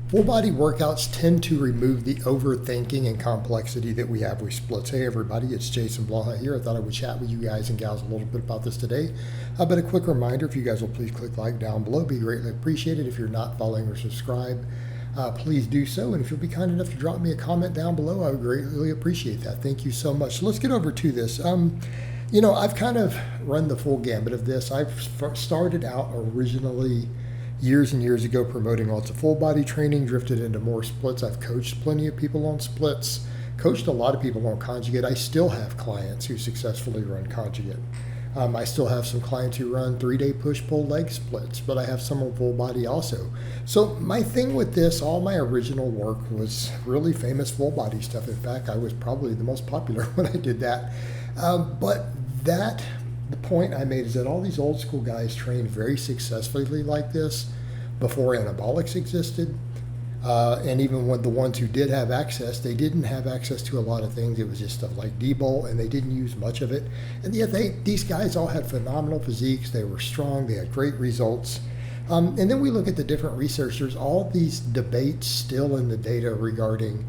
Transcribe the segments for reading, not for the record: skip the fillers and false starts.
Full body workouts tend to remove the overthinking and complexity that we have with splits. Hey everybody, it's Jason Blaha here. I thought I would chat with you guys and gals a little bit about this today. But a quick reminder, if you guys will please click like down below, be greatly appreciated. If you're not following or subscribed, please do so. And if you'll be kind enough to drop me a comment down below, I would greatly appreciate that. Thank you so much. So let's get over to this. I've kind of run the full gambit of this. I've started out originally years and years ago promoting lots of full body training, drifted into more splits. I've coached plenty of people on splits, coached a lot of people on conjugate. I still have clients who successfully run conjugate. I still have some clients who run 3-day push-pull leg splits, but I have some on full body also. So my thing with this, all my original work was really famous full body stuff. In fact, I was probably the most popular when I did that. The point I made is that all these old school guys trained very successfully like this before anabolics existed. And even when the ones who did have access, they didn't have access to a lot of things. It was just stuff like D-Bolt, and they didn't use much of it. And yet these guys all had phenomenal physiques. They were strong. They had great results. And then we look at the different researchers, all these debates still in the data regarding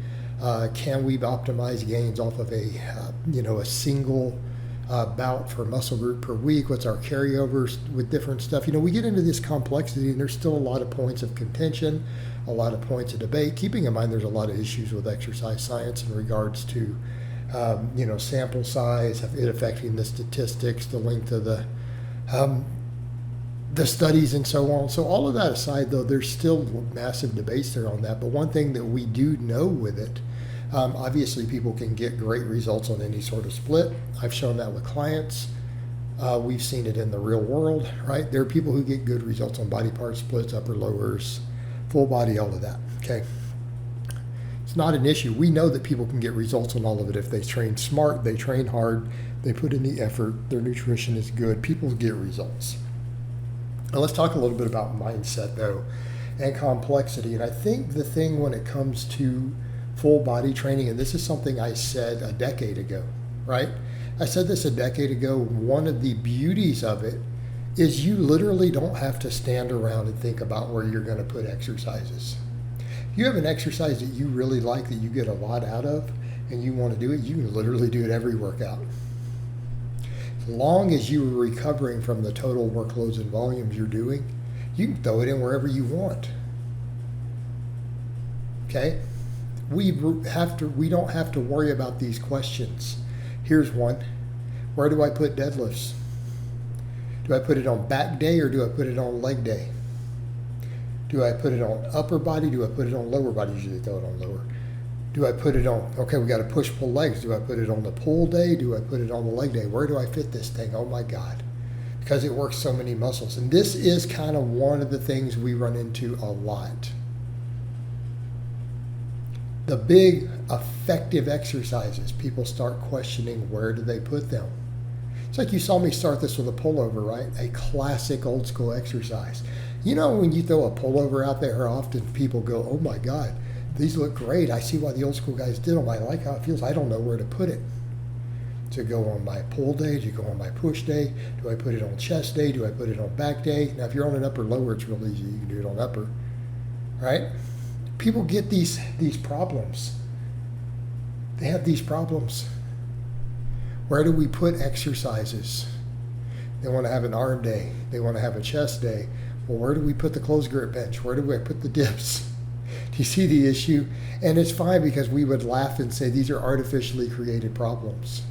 can we optimize gains off of a single bout for muscle group per week, what's our carryovers with different stuff. We get into this complexity, and there's still a lot of points of contention, a lot of points of debate, keeping in mind there's a lot of issues with exercise science in regards to sample size, it affecting the statistics, the length of the studies, and so on. So all of that aside, though, there's still massive debates there on that. But one thing that we do know with it, obviously people can get great results on any sort of split. I've shown that with clients. We've seen it in the real world, right? There are people who get good results on body part splits, upper lowers, full body, all of that, okay? It's not an issue. We know that people can get results on all of it if they train smart, they train hard, they put in the effort, their nutrition is good, people get results. Now let's talk a little bit about mindset though, and complexity. And I think the thing when it comes to full body training, and this is something I said a decade ago, right? I said this a decade ago. One of the beauties of it is you literally don't have to stand around and think about where you're going to put exercises. If you have an exercise that you really like, that you get a lot out of, and you want to do it, you can literally do it every workout. As long as you are recovering from the total workloads and volumes you're doing, you can throw it in wherever you want. Okay? We don't have to worry about these questions. Here's one. Where do I put deadlifts? Do I put it on back day or do I put it on leg day? Do I put it on upper body? Do I put it on lower body? Usually throw it on lower. Do I put it on, okay, we got to push-pull legs. Do I put it on the pull day? Do I put it on the leg day? Where do I fit this thing? Oh my God. Because it works so many muscles. And this is kind of one of the things we run into a lot. The big effective exercises, people start questioning where do they put them. It's like you saw me start this with a pullover, right? A classic old school exercise. When you throw a pullover out there, often people go, oh my God, these look great. I see why the old school guys did them. I like how it feels. I don't know where to put it. To go on my pull day? Do you go on my push day? Do I put it on chest day? Do I put it on back day? Now, if you're on an upper lower, it's real easy. You can do it on upper, right? People get these problems. They have these problems. Where do we put exercises? They want to have an arm day. They want to have a chest day. Well, where do we put the closed grip bench? Where do I put the dips? Do you see the issue? And it's fine because we would laugh and say these are artificially created problems.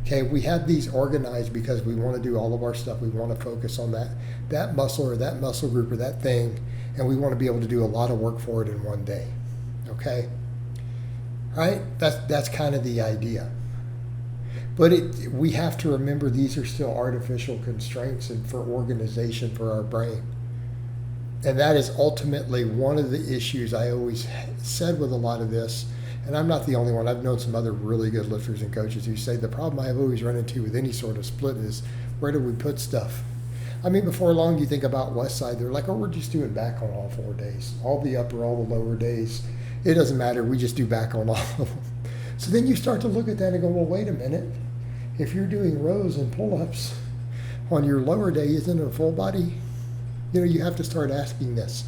Okay, we have these organized because we want to do all of our stuff. We want to focus on that muscle or that muscle group or that thing, and we want to be able to do a lot of work for it in one day. Okay? Right? That's kind of the idea. But we have to remember these are still artificial constraints and for organization for our brain. And that is ultimately one of the issues I always said with a lot of this. And I'm not the only one. I've known some other really good lifters and coaches who say the problem I've always run into with any sort of split is where do we put stuff? I mean, before long, you think about West Side, they're like, oh, we're just doing back on all 4 days. All the upper, all the lower days. It doesn't matter. We just do back on all of them. So then you start to look at that and go, well, wait a minute. If you're doing rows and pull-ups on your lower day, isn't it a full body? You have to start asking this.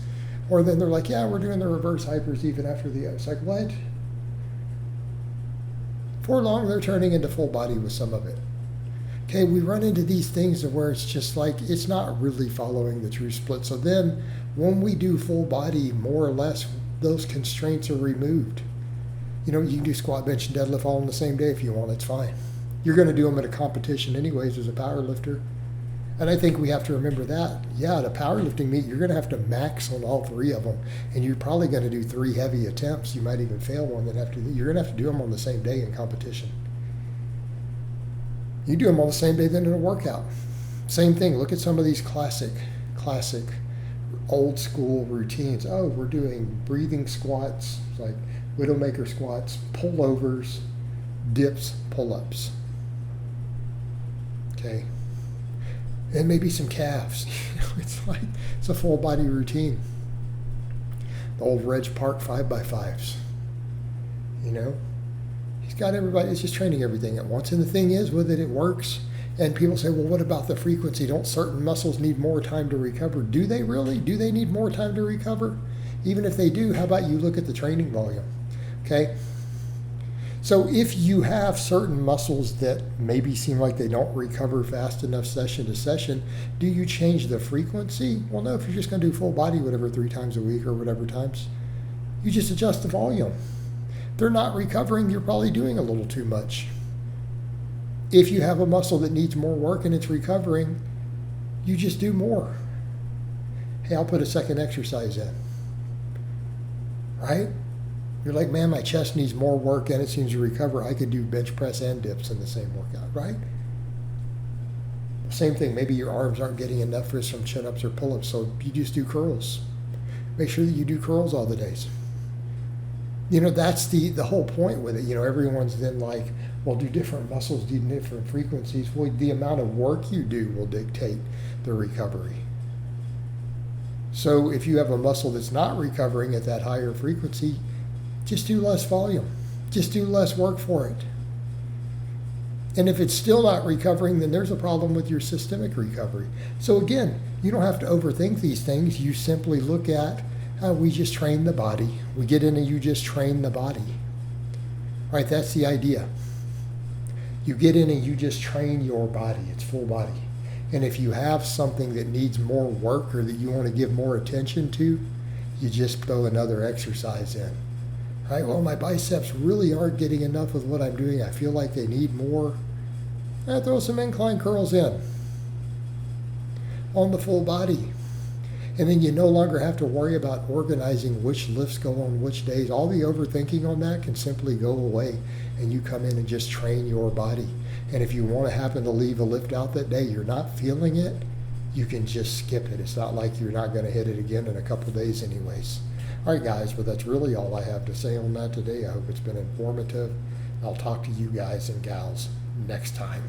Or then they're like, yeah, we're doing the reverse hypers even after the O. It's like, what? For long, they're turning into full body with some of it. Okay, we run into these things where it's just like, it's not really following the true split. So then when we do full body, more or less, those constraints are removed. You know, you can do squat, bench, and deadlift all in the same day if you want. It's fine. You're going to do them at a competition anyways as a power lifter. And I think we have to remember that. Yeah, at a powerlifting meet, you're going to have to max on all three of them. And you're probably going to do 3 heavy attempts. You might even fail one. You're going to have to do them on the same day in competition. You do them on the same day then in a workout. Same thing. Look at some of these classic, old school routines. Oh, we're doing breathing squats, like Widowmaker squats, pullovers, dips, pull-ups. Okay. And maybe some calves. It's a full body routine. The old Reg Park 5x5s. He's got everybody, it's just training everything at once. And the thing is with it, it works. And people say, well, what about the frequency? Don't certain muscles need more time to recover? Do they really? Do they need more time to recover? Even if they do, how about you look at the training volume? Okay? So if you have certain muscles that maybe seem like they don't recover fast enough session to session, do you change the frequency? Well, no, if you're just going to do full body, whatever, 3 times a week or whatever times, you just adjust the volume. They're not recovering, you're probably doing a little too much. If you have a muscle that needs more work and it's recovering, you just do more. Hey, I'll put a second exercise in. Right? You're like, man, my chest needs more work and it seems to recover. I could do bench press and dips in the same workout, right? Same thing, maybe your arms aren't getting enough for some chin-ups or pull-ups, so you just do curls. Make sure that you do curls all the days. That's the whole point with it. Everyone's then like, well, do different muscles, do different frequencies. Well, the amount of work you do will dictate the recovery. So if you have a muscle that's not recovering at that higher frequency, just do less volume. Just do less work for it. And if it's still not recovering, then there's a problem with your systemic recovery. So again, you don't have to overthink these things. You simply look at how we just train the body. We get in and you just train the body. Right, that's the idea. You get in and you just train your body. It's full body. And if you have something that needs more work or that you want to give more attention to, you just throw another exercise in. Right, well, my biceps really aren't getting enough with what I'm doing. I feel like they need more. I throw some incline curls in on the full body. And then you no longer have to worry about organizing which lifts go on which days. All the overthinking on that can simply go away, and you come in and just train your body. And if you want to happen to leave a lift out that day, you're not feeling it, you can just skip it. It's not like you're not going to hit it again in a couple days anyways. All right, guys, but that's really all I have to say on that today. I hope it's been informative. I'll talk to you guys and gals next time.